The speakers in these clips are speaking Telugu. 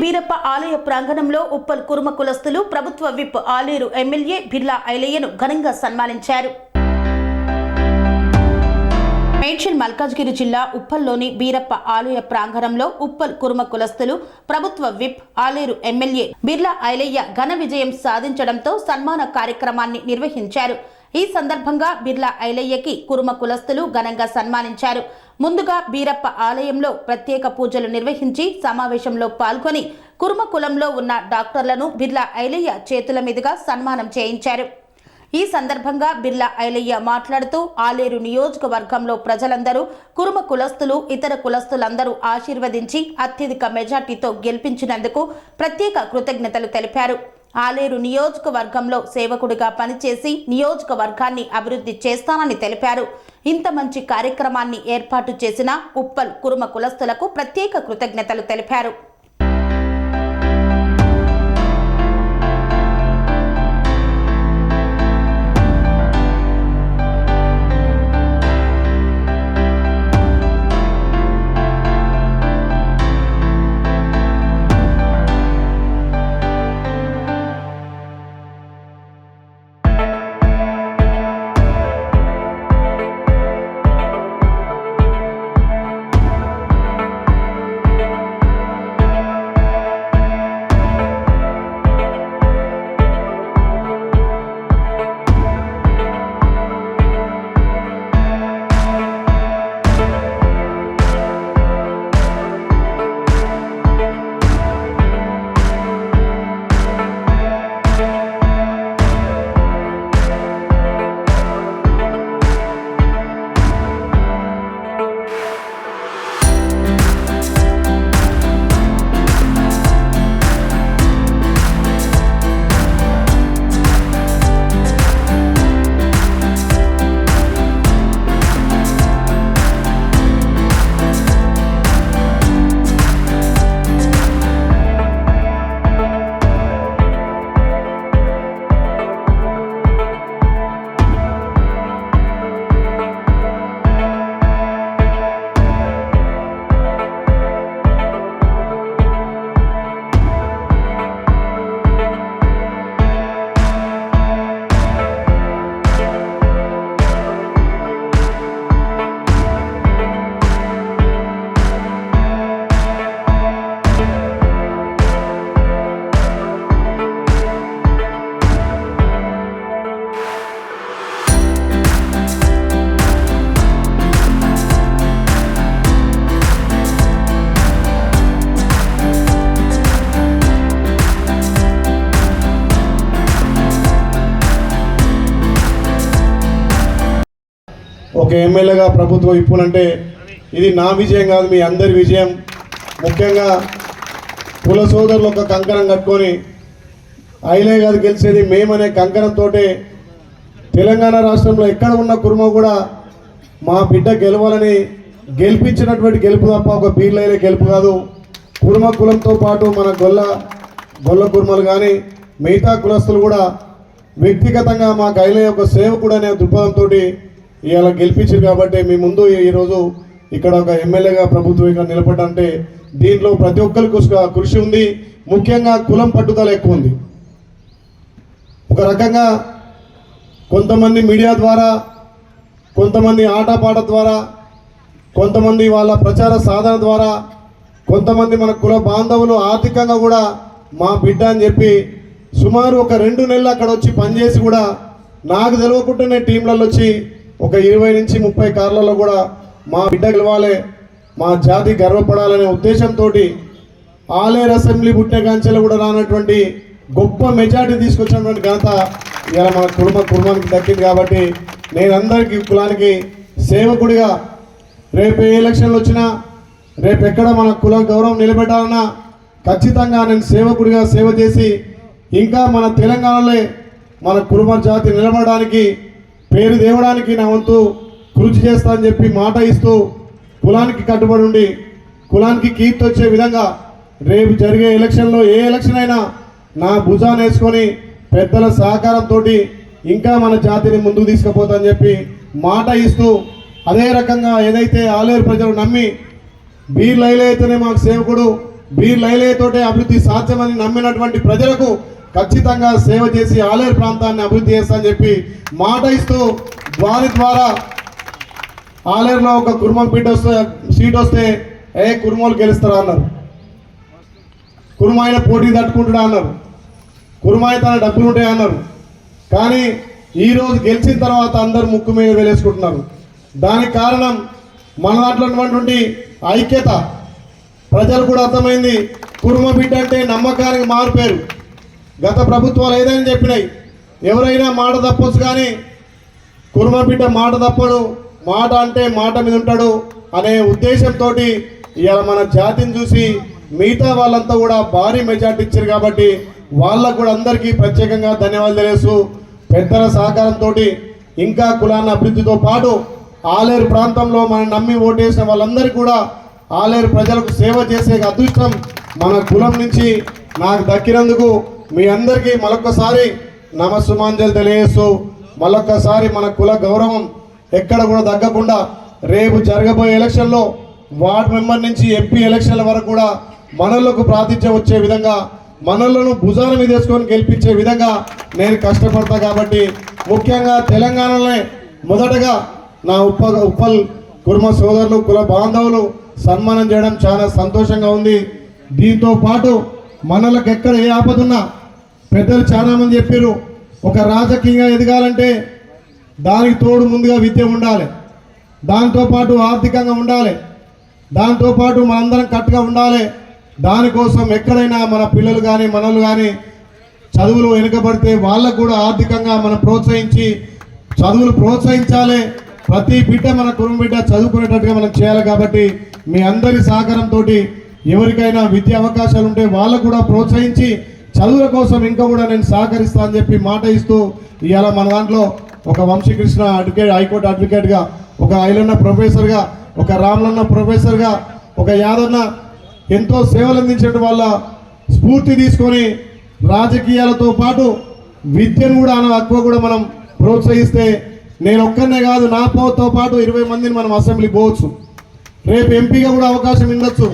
బీరప్ప ఆలయ ప్రాంగణంలో ఉప్పల్ కురుమ కులస్తులు ప్రభుత్వ విప్ ఆలేరు ఎమ్మెల్యే బిర్లా ఐలయ్యను ఘనంగా సన్మానించారు. మేడ్చల్ మల్కాజ్గిరి జిల్లా ఉప్పల్లోని బీరప్ప ఆలయ ప్రాంగణంలో ఉప్పల్ కురుమ కులస్తులు ప్రభుత్వ విప్ ఆలేరు ఎమ్మెల్యే బిర్లా ఐలయ్య ఘన విజయం సాధించడంతో సన్మాన కార్యక్రమాన్ని నిర్వహించారు. ఈ సందర్భంగా బిర్లా ఐలయ్యకి కురుమ కులస్తులు ఘనంగా సన్మానించారు. ముందుగా బీరప్ప ఆలయంలో ప్రత్యేక పూజలు నిర్వహించి సమావేశంలో పాల్గొని కురుమ కులంలో ఉన్న డాక్టర్లను బిర్లా ఐలయ్య చేతుల మీదుగా సన్మానం చేయించారు. ఈ సందర్భంగా బిర్లా ఐలయ్య మాట్లాడుతూ ఆలేరు నియోజకవర్గంలో ప్రజలందరూ కురుమ కులస్తులు ఇతర కులస్తులందరూ ఆశీర్వదించి అత్యధిక మెజార్టీతో గెలిపించినందుకు ప్రత్యేక కృతజ్ఞతలు తెలిపారు. ఆలేరు నియోజకవర్గంలో సేవకుడిగా పనిచేసి నియోజకవర్గాన్ని అభివృద్ధి చేస్తానని తెలిపారు. ఇంత మంచి కార్యక్రమాన్ని ఏర్పాటు చేసిన ఉప్పల్ కురుమ కులస్తులకు ప్రత్యేక కృతజ్ఞతలు తెలిపారు. ఒక ఎమ్మెల్యేగా ప్రభుత్వం ఇప్పుడంటే ఇది నా విజయం కాదు, మీ అందరి విజయం. ముఖ్యంగా కుల సోదరులు ఒక కంకణం కట్టుకొని ఐలయ్య గారు గెలిచేది మేమనే కంకణంతో తెలంగాణ రాష్ట్రంలో ఎక్కడ ఉన్న కురుమ కూడా మా బిడ్డ గెలవాలని గెలిపించినటువంటి గెలుపు తప్ప ఒక బీర్లైలే గెలుపు కాదు. కురుమ కులంతో పాటు మన గొల్ల కురుమలు కానీ మిగతా కులస్తులు కూడా వ్యక్తిగతంగా మాకు ఐలయ్య ఒక సేవకుడు అనే దృక్పథంతో ఇవాళ గెలిపించారు. కాబట్టి మీ ముందు ఈరోజు ఇక్కడ ఒక ఎమ్మెల్యేగా ప్రభుత్వం ఇక్కడ నిలబడ్డంటే దీంట్లో ప్రతి ఒక్కరికి కృషి ఉంది. ముఖ్యంగా కులం పట్టుదల ఎక్కువ ఉంది. ఒక రకంగా కొంతమంది మీడియా ద్వారా, కొంతమంది ఆటపాట ద్వారా, కొంతమంది వాళ్ళ ప్రచార సాధన ద్వారా, కొంతమంది మన కుల బాంధవులు ఆర్థికంగా కూడా మా బిడ్డ అని చెప్పి సుమారు ఒక 2 నెలలు అక్కడ వచ్చి పనిచేసి కూడా నాకు తెలియకుండానే టీంలలో వచ్చి ఒక 20 నుంచి 30 కార్లలో కూడా మా బిడ్డ గెలవాలి, మా జాతి గర్వపడాలనే ఉద్దేశంతో ఆలేరు అసెంబ్లీ పుట్టిన కాంచెలు కూడా రానటువంటి గొప్ప మెజార్టీ తీసుకొచ్చినటువంటి ఘనత ఇలా మన కుటుంబానికి దక్కింది. కాబట్టి నేను అందరికీ కులానికి సేవకుడిగా రేపు ఏ ఎలక్షన్లు వచ్చినా, రేపు ఎక్కడ మన కుల గౌరవం నిలబెట్టాలన్నా ఖచ్చితంగా నేను సేవకుడిగా సేవ చేసి ఇంకా మన తెలంగాణలో మన కురుమ జాతి నిలబడడానికి పేరు దేవడానికి నా వంతు కృషి చేస్తానని చెప్పి మాట ఇస్తూ కులానికి కట్టుబడి ఉండి కులానికి కీర్తి వచ్చే విధంగా రేపు జరిగే ఎలక్షన్లో ఏ ఎలక్షన్ అయినా నా భుజాన్ని వేసుకొని పెద్దల సహకారంతో ఇంకా మన జాతిని ముందుకు తీసుకుపోతానని చెప్పి మాట ఇస్తూ అదే రకంగా ఏదైతే ఆలేరు ప్రజలు నమ్మి బీర్ల ఐలయ్య అయితేనే మాకు సేవకుడు, బీర్ల ఐలయ్యతోటే అభివృద్ధి సాధ్యమని నమ్మినటువంటి ప్రజలకు ఖచ్చితంగా సేవ చేసి ఆలేరు ప్రాంతాన్ని అభివృద్ధి చేస్తానని చెప్పి మాట ఇస్తూ వారి ద్వారా ఆలేరులో ఒక కుర్మం సీట్ వస్తే కుర్మోలు గెలుస్తారా అన్నారు. కుర్మాయిన పోటీ తట్టుకుంటున్నా అన్నారు. కుర్మాయి తన డబ్బులు ఉంటాయి అన్నారు. కానీ ఈరోజు గెలిచిన తర్వాత అందరు ముక్కు మీద వేలేసుకుంటున్నారు. దానికి కారణం మన దాంట్లో ఉన్నటువంటి ఐక్యత. ప్రజలు కూడా అర్థమైంది, కుర్మ బిడ్డ అంటే నమ్మకానికి మారిపోయారు. గత ప్రభుత్వాలు ఏదైనా చెప్పినాయి, ఎవరైనా మాట తప్పొచ్చు కానీ కుర్మ బిడ్డ మాట తప్పడు, మాట అంటే మాట మీద ఉంటాడు అనే ఉద్దేశంతో ఇవాళ మన జాతిని చూసి మిగతా వాళ్ళంతా కూడా భారీ మెజార్టీ ఇచ్చారు. కాబట్టి వాళ్ళకు కూడా అందరికీ ప్రత్యేకంగా ధన్యవాదాలు తెలియజేస్తూ పెద్దల సహకారంతో ఇంకా కులాన్ని అభివృద్ధితో పాటు ఆలేరు ప్రాంతంలో మనం నమ్మి ఓటేసిన వాళ్ళందరికీ కూడా ఆలేరు ప్రజలకు సేవ చేసే అదృష్టం మన కులం నుంచి నాకు దక్కినందుకు మీ అందరికీ మరొక్కసారి నమస్సుమాంజలు తెలియజేస్తూ మరొక్కసారి మన కుల గౌరవం ఎక్కడ కూడా తగ్గకుండా రేపు జరగబోయే ఎలక్షన్లో వార్డు మెంబర్ నుంచి ఎంపీ ఎలక్షన్ల వరకు కూడా మనలకు ప్రాతిథ్యం వచ్చే విధంగా మనలను భుజాల మీద వేసుకొని గెలిపించే విధంగా నేను కష్టపడతా. కాబట్టి ముఖ్యంగా తెలంగాణలోనే మొదటగా నా ఉప్పల్ కుర్మ సోదరులు కుల బాంధవులు సన్మానం చేయడం చాలా సంతోషంగా ఉంది. దీంతో పాటు మనలకు ఎక్కడ ఏ ఆపదున్నా పెద్దలు చాలామంది చెప్పారు, ఒక రాజకీయంగా ఎదగాలంటే దానికి తోడు ముందుగా విద్య ఉండాలి, దాంతోపాటు ఆర్థికంగా ఉండాలి, దాంతోపాటు మనందరం కట్టుగా ఉండాలి. దానికోసం ఎక్కడైనా మన పిల్లలు కానీ మనలు కానీ చదువులు వెనుకబడితే వాళ్ళకు కూడా ఆర్థికంగా మనం ప్రోత్సహించి చదువులు ప్రోత్సహించాలి. ప్రతి బిడ్డ మన కుటుంబ బిడ్డ చదువుకునేటట్టుగా మనం చేయాలి. కాబట్టి మీ అందరి సహకారంతో ఎవరికైనా విద్యా అవకాశాలు ఉంటే వాళ్ళకు కూడా ప్రోత్సహించి చదువుల కోసం ఇంకా కూడా నేను సహకరిస్తా అని చెప్పి మాట ఇస్తూ ఇవాళ మన దాంట్లో ఒక వంశీకృష్ణ అడ్వకేట్, హైకోర్టు అడ్వకేట్గా, ఒక ఐలన్న ప్రొఫెసర్గా, ఒక రామ్లన్న ప్రొఫెసర్గా, ఒక యాదన్న ఎంతో సేవలు అందించిన వాళ్ళ స్ఫూర్తి తీసుకొని రాజకీయాలతో పాటు విద్యను కూడా ఎక్కువ కూడా మనం ప్రోత్సహిస్తే నేను ఒక్కనే కాదు, నా పోతో పాటు 20 మందిని మనం అసెంబ్లీకి పోవచ్చు, రేపు ఎంపీగా కూడా అవకాశం ఉండొచ్చు.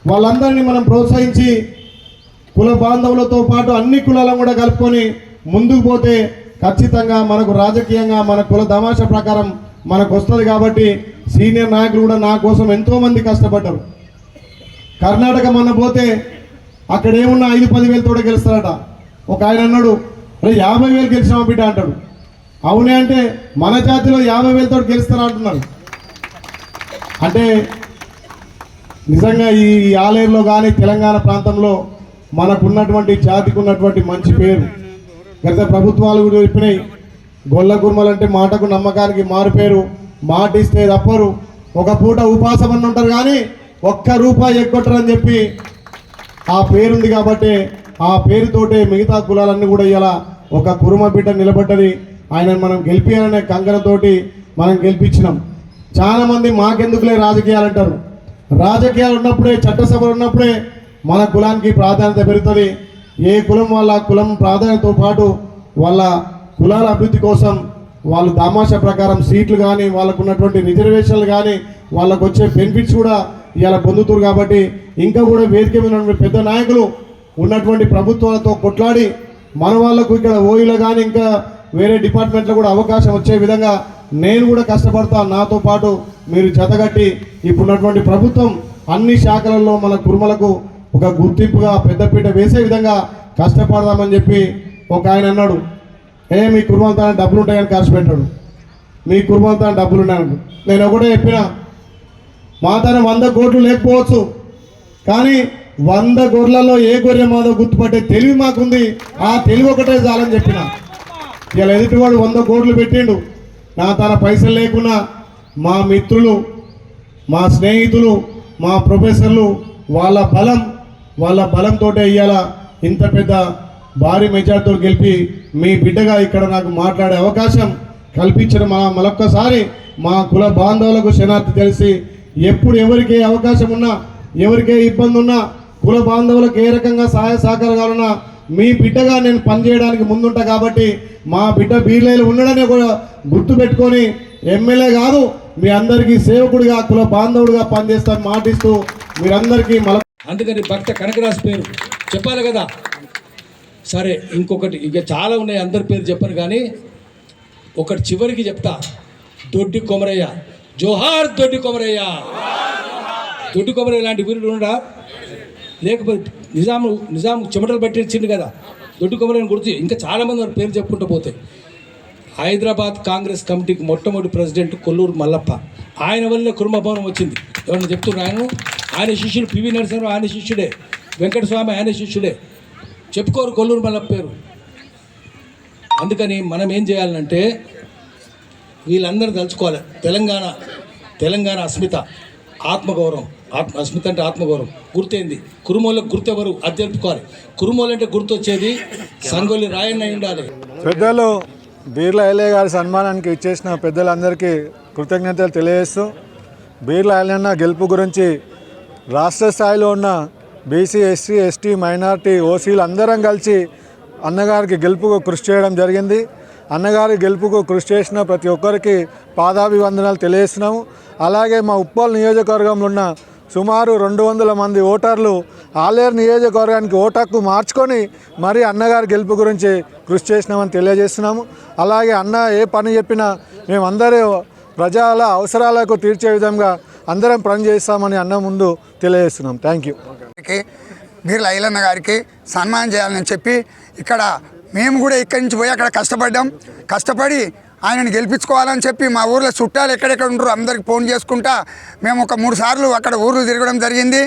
వాళ్ళందరినీ మనం ప్రోత్సహించి కుల బాంధవులతో పాటు అన్ని కులాలను కూడా కలుపుకొని ముందుకు పోతే ఖచ్చితంగా మనకు రాజకీయంగా మన కుల తమాషా ప్రకారం మనకు వస్తుంది. కాబట్టి సీనియర్ నాయకులు కూడా నా కోసం ఎంతోమంది కష్టపడ్డారు. కర్ణాటక మొన్న పోతే అక్కడ ఏమున్నా 5-10 వేలతో గెలుస్తారట. ఒక ఆయన అన్నాడు, అరే 50,000 గెలిచినామా బిడ్డ అంటాడు. అవునే అంటే మన జాతిలో 50,000తో గెలుస్తారా అంటున్నారు. అంటే నిజంగా ఈ ఆలేరులో కానీ తెలంగాణ ప్రాంతంలో మనకున్నటువంటి జాతికి ఉన్నటువంటి మంచి పేరు గత ప్రభుత్వాలు కూడా చెప్పినాయి. గొల్ల కుర్మలంటే మాటకు నమ్మకానికి మారుపేరు, మాట ఇస్తే తప్పరు, ఒక పూట ఉపాసం అని ఉంటారు కానీ ₹1 ఎగ్గొట్టరని చెప్పి ఆ పేరుంది. కాబట్టి ఆ పేరుతోటే మిగతా కులాలన్నీ కూడా ఇలా ఒక కురుమ బిడ్డ నిలబడ్డది. ఆయనను మనం గెలిపించాలనే కంకణతోటి మనం గెలిపించినాం. చాలామంది మాకెందుకులే రాజకీయాలు అంటారు. రాజకీయాలు ఉన్నప్పుడే, చట్టసభలు ఉన్నప్పుడే మన కులానికి ప్రాధాన్యత పెరుగుతుంది. ఏ కులం వాళ్ళ కులం ప్రాధాన్యతతో పాటు వాళ్ళ కులాల అభివృద్ధి కోసం వాళ్ళు దామాషా ప్రకారం సీట్లు కానీ వాళ్ళకు ఉన్నటువంటి రిజర్వేషన్లు కానీ వాళ్ళకు వచ్చే బెనిఫిట్స్ కూడా ఇలా పొందుతారు. కాబట్టి ఇంకా కూడా వేదిక మీద ఉన్నటువంటి పెద్ద నాయకులు ఉన్నటువంటి ప్రభుత్వాలతో కొట్లాడి మన వాళ్ళకు ఇక్కడ ఓయిలో కానీ ఇంకా వేరే డిపార్ట్మెంట్లో కూడా అవకాశం వచ్చే విధంగా నేను కూడా కష్టపడతాను. నాతో పాటు మీరు జతగట్టి ఇప్పుడున్నటువంటి ప్రభుత్వం అన్ని శాఖలలో మన కుర్మలకు ఒక గుర్తింపుగా పెద్దపీట వేసే విధంగా కష్టపడదామని చెప్పి ఒక ఆయన అన్నాడు, మీ కుర్మంతా డబ్బులు ఉంటాయని ఖర్చు పెట్టాడు, మీ కుర్మంతా డబ్బులు ఉన్నాయని. నేను ఒకటే చెప్పినా, మా తన 100 కోట్లు లేకపోవచ్చు కానీ 100 గొర్రెలలో ఏ గొర్రె మాదో గుర్తుపట్టే తెలివి మాకుంది. ఆ తెలివి ఒకటే చాలని చెప్పిన. ఇలా ఎదుటివాడు 100 కోట్లు పెట్టిండు, నా తన పైసలు లేకున్నా మా మిత్రులు, మా స్నేహితులు, మా ప్రొఫెసర్లు వాళ్ళ బలంతో ఇవాళ ఇంత పెద్ద భారీ మెజార్టీతో గెలిపి మీ బిడ్డగా ఇక్కడ నాకు మాట్లాడే అవకాశం కల్పించిన మరొక్కసారి మా కుల బాంధవులకు శనార్థి తెలిసి ఎప్పుడు ఎవరికి అవకాశం ఉన్నా, ఎవరికే ఇబ్బంది ఉన్నా, కుల బాంధవులకు ఏ రకంగా సహాయ సహకారాలున్నా మీ బిడ్డగా నేను పనిచేయడానికి ముందుంటా. కాబట్టి మా బిడ్డ బీర్లేలు ఉండడనే కూడా గుర్తు పెట్టుకొని ఎమ్మెల్యే కాదు మీ అందరికీ సేవకుడిగా కుల బాంధవుడిగా పనిచేస్తాను మాటిస్తూ మీరందరికీ అందుకని భక్త కనకరాజు పేరు చెప్పాలి కదా. సరే, ఇంకొకటి ఇక చాలా ఉన్నాయి, అందరి పేరు చెప్పను కానీ ఒకటి చివరికి చెప్తా. దొడ్డి కొమరయ్య, జోహార్ దొడ్డి కొమరయ్య. దొడ్డి కొమరయ్య లాంటి వీరుడు ఉండడా? లేకపోతే నిజాం చెమటలు పట్టించింది కదా, దొడ్డి కొమరయ్యని గుర్తు. ఇంకా చాలామంది వారి పేరు చెప్పుకుంటూ పోతే. హైదరాబాద్ కాంగ్రెస్ కమిటీకి మొట్టమొదటి ప్రెసిడెంట్ కొల్లూరు మల్లప్ప, ఆయన వల్లే కుర్మ భవనం వచ్చింది. ఎవరన్నా చెప్తున్నారు? ఆయన శిష్యుడు పివి నరసింహరావు, ఆయన శిష్యుడే. వెంకటస్వామి ఆయన శిష్యుడే. చెప్పుకోరు కొల్లూరు మల్లప్ప పేరు. అందుకని మనం ఏం చేయాలంటే వీళ్ళందరూ తలుచుకోవాలి. తెలంగాణ అస్మిత, ఆత్మగౌరవం. అస్మిత అంటే ఆత్మగౌరవం. గుర్తేంది? కురుమోళ్ళకు గుర్తెవరు అది తెలుపుకోవాలి. కురుమోలు అంటే గుర్తొచ్చేది సంగొల్లి రాయన్న ఉండాలి. పెద్దలు బీర్ల ఐలయ్య గారి సన్మానానికి ఇచ్చేసిన పెద్దలందరికీ కృతజ్ఞతలు తెలియజేస్తూ, బీర్ల ఐలయ్య గెలుపు గురించి రాష్ట్ర స్థాయిలో ఉన్న బీసీ, ఎస్సీ, ఎస్టీ, మైనార్టీ, ఓసీలు అందరం కలిసి అన్నగారికి గెలుపుకు కృషి చేయడం జరిగింది. అన్నగారి గెలుపుకు కృషి చేసిన ప్రతి ఒక్కరికి పాదాభివందనాలు తెలియజేస్తున్నాము. అలాగే మా ఉప్పల్ నియోజకవర్గంలో ఉన్న సుమారు 200 మంది ఓటర్లు ఆలేరు నియోజకవర్గానికి ఓటు మార్చుకొని మరి అన్నగారి గెలుపు గురించి కృషి చేసినామని తెలియజేస్తున్నాము. అలాగే అన్న ఏ పని చెప్పినా మేమందరూ ప్రజల అవసరాలకు తీర్చే విధంగా అందరం పని చేస్తామని అన్న ముందు తెలియజేస్తున్నాం. Thank you. బీర్ల ఐలన్న గారికి సన్మానం చేయాలని చెప్పి ఇక్కడ మేము కూడా ఇక్కడి నుంచి పోయి అక్కడ కష్టపడి ఆయనని గెలిపించుకోవాలని చెప్పి మా ఊర్లో చుట్టాలు ఎక్కడెక్కడ ఉంటారో అందరికి ఫోన్ చేసుకుంటా మేము ఒక 3 సార్లు అక్కడ ఊర్లు తిరగడం జరిగింది.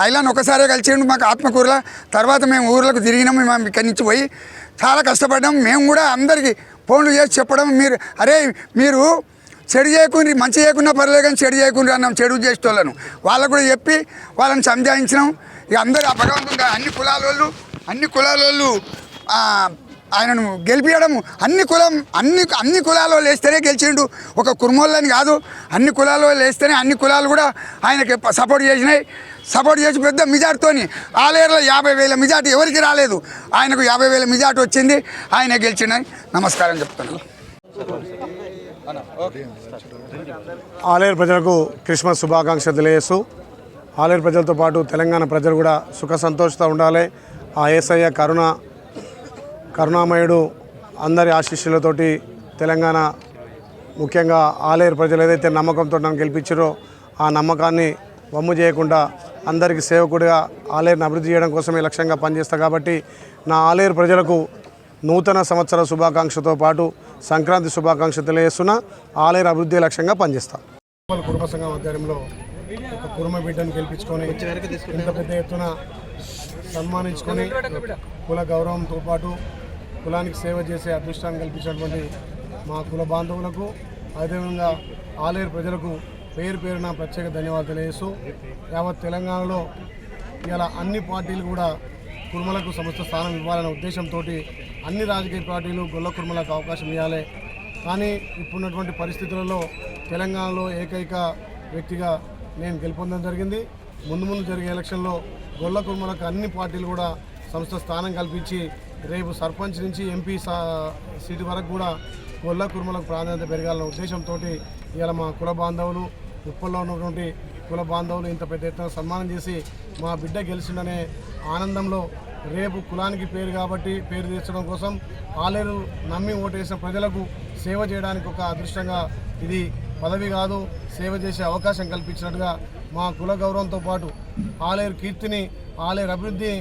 ఐలన్ ఒకసారే కలిసిండు మాకు ఆత్మకూరులో. తర్వాత మేము ఊర్లకు తిరిగినాము. మేము ఇక్కడి నుంచి పోయి చాలా కష్టపడ్డాం. మేము కూడా అందరికీ ఫోన్లు చేసి చెప్పడం, మీరు చెడు చేయకుండా మంచి చేయకుండా పర్లేదు కానీ చెడు చేయకుండా అన్నాం. చెడు చేసేటోళ్ళను వాళ్ళకు కూడా చెప్పి వాళ్ళని సంజాయించినాం. ఇక అందరూ ఆ భగవంతుడు అన్ని కులాల వాళ్ళు ఆయనను గెలిపించడం. అన్ని కులాల వాళ్ళు వేస్తేనే గెలిచిండు. ఒక కుర్మోళ్ళని కాదు, అన్ని కులాల వాళ్ళు వేస్తేనే అన్ని కులాలు కూడా ఆయనకి సపోర్ట్ చేసి పెద్ద మెజార్టీతోని ఆలేరులో 50,000 మెజార్టీ ఎవరికి రాలేదు. ఆయనకు 50,000 మెజార్టీ వచ్చింది. ఆయన గెలిచిండని నమస్కారం చెప్తున్నాను. ఆలేరు ప్రజలకు క్రిస్మస్ శుభాకాంక్షలు తెలియజేస్తూ, ఆలేరు ప్రజలతో పాటు తెలంగాణ ప్రజలు కూడా సుఖ సంతోషంతో ఉండాలి. ఆ యేసయ్య కరుణామయుడు అందరి ఆశీస్సులతోటి తెలంగాణ, ముఖ్యంగా ఆలేరు ప్రజలు ఏదైతే నమ్మకంతో నన్ను గెలిపించారో ఆ నమ్మకాన్ని వమ్ము చేయకుండా అందరికీ సేవకుడిగా ఆలేరుని అభివృద్ధి చేయడం కోసమే లక్ష్యంగా పనిచేస్తా. కాబట్టి నా ఆలేరు ప్రజలకు నూతన సంవత్సర శుభాకాంక్షతో పాటు సంక్రాంతి శుభాకాంక్షలు తెలియజేస్తున్నా. ఆలేరు అభివృద్ధి లక్ష్యంగా పనిచేస్తా. కుటుంబ సంఘం ఆధ్వర్యంలో ఒక కుర్మ బిడ్డను గెలిపించుకొని ఇంత పెద్ద ఎత్తున సన్మానించుకొని కుల గౌరవంతో పాటు కులానికి సేవ చేసే అదృష్టాన్ని కల్పించినటువంటి మా కుల బాంధవులకు, అదేవిధంగా ఆలేరు ప్రజలకు పేరున ప్రత్యేక ధన్యవాదాలు తెలియజేస్తూ, యావత్ తెలంగాణలో ఇలా అన్ని పార్టీలు కూడా కుర్మలకు సమస్త స్థానం ఇవ్వాలనే ఉద్దేశంతో అన్ని రాజకీయ పార్టీలు గొల్ల కుర్మలకు అవకాశం ఇవ్వాలి. కానీ ఇప్పుడున్నటువంటి పరిస్థితులలో తెలంగాణలో ఏకైక వ్యక్తిగా నేను గెలుపొందడం జరిగింది. ముందు జరిగే ఎలక్షన్లో గొల్ల కుర్మలకు అన్ని పార్టీలు కూడా సంస్థ స్థానం కల్పించి రేపు సర్పంచ్ నుంచి ఎంపీ సీటు వరకు కూడా గొల్ల కుర్మలకు ప్రాధాన్యత పెరగాలన్న ఉద్దేశంతో ఇవాళ మా కుల బాంధవులు, ఉప్పల్లో ఉన్నటువంటి కుల బాంధవులు ఇంత పెద్ద ఎత్తున సన్మానం చేసి మా బిడ్డ గెలిచిందనే ఆనందంలో రేపు కులానికి పేరు కాబట్టి పేరు తీర్చడం కోసం ఆలేరు నమ్మి ఓటేసిన ప్రజలకు సేవ చేయడానికి ఒక అదృష్టంగా ఇది పదవి కాదు, సేవ చేసే అవకాశం కల్పించినట్టుగా మా కుల గౌరవంతో పాటు ఆలేరు కీర్తిని, ఆలేరు అభివృద్ధి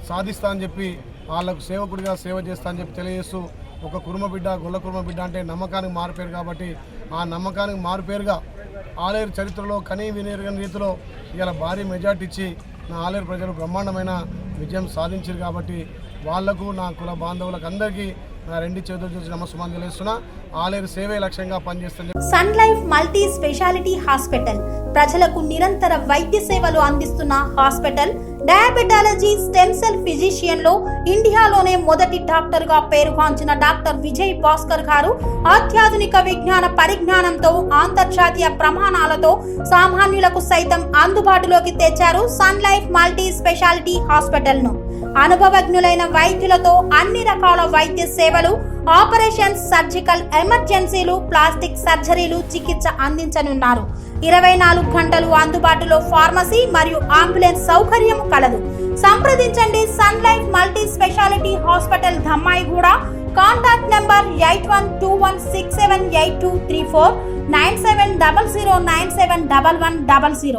సాధిస్తా అని చెప్పి వాళ్ళకు సేవకుడిగా సేవ చేస్తా అని చెప్పి తెలియజేస్తూ, ఒక కుర్మ బిడ్డ గొల్ల కుర్మ బిడ్డ అంటే నమ్మకానికి మారుపేరు కాబట్టి ఆ నమ్మకానికి మారుపేరుగా ఆలేరు చరిత్రలో కనీ వినియోగని రీతిలో ఇలా భారీ మెజార్టీ ఇచ్చి నా ఆలేరు ప్రజలు బ్రహ్మాండమైన విజయం సాధించారు. కాబట్టి వాళ్లకు, నా కుల బాంధవులకు అందరికీ నా 2 చేతులు చూసి నమస్కారం తెలియజేస్తున్నా. ఆలేరు సేవే లక్ష్యంగా పనిచేస్తుంది. Sun Life multi speciality hospital ప్రజలకు నిరంతర వైద్య సేవలు అందిస్తున్న hospital. Diabetology, stem cell physician లో ఇండియాలోనే మొదటి డాక్టర్ గా పేరుగాంచిన డాక్టర్ విజయ్ భాస్కర్ గారు అత్యాధునిక విజ్ఞాన పరిజ్ఞానంతో అంతర్జాతీయ ప్రమాణాలతో సామాన్యులకు సైతం అందుబాటులోకి తెచ్చారు Sun Life multi speciality hospital ను. అనుభవజ్ఞులైన వైద్యులతో అన్ని రకాల వైద్య సేవలు, ఆపరేషన్స్, సర్జికల్ ఎమర్జెన్సీలు, ప్లాస్టిక్ సర్జరీలు, చికిత్స అందించనున్నారు. 24 గంటలు అందుబాటులో ఫార్మసీ మరియు అంబులెన్స్ సౌకర్యం కలదు. సంప్రదించండి Sun Life multi speciality hospital Dhammaiguda. Contact number 8121678234 9700971100.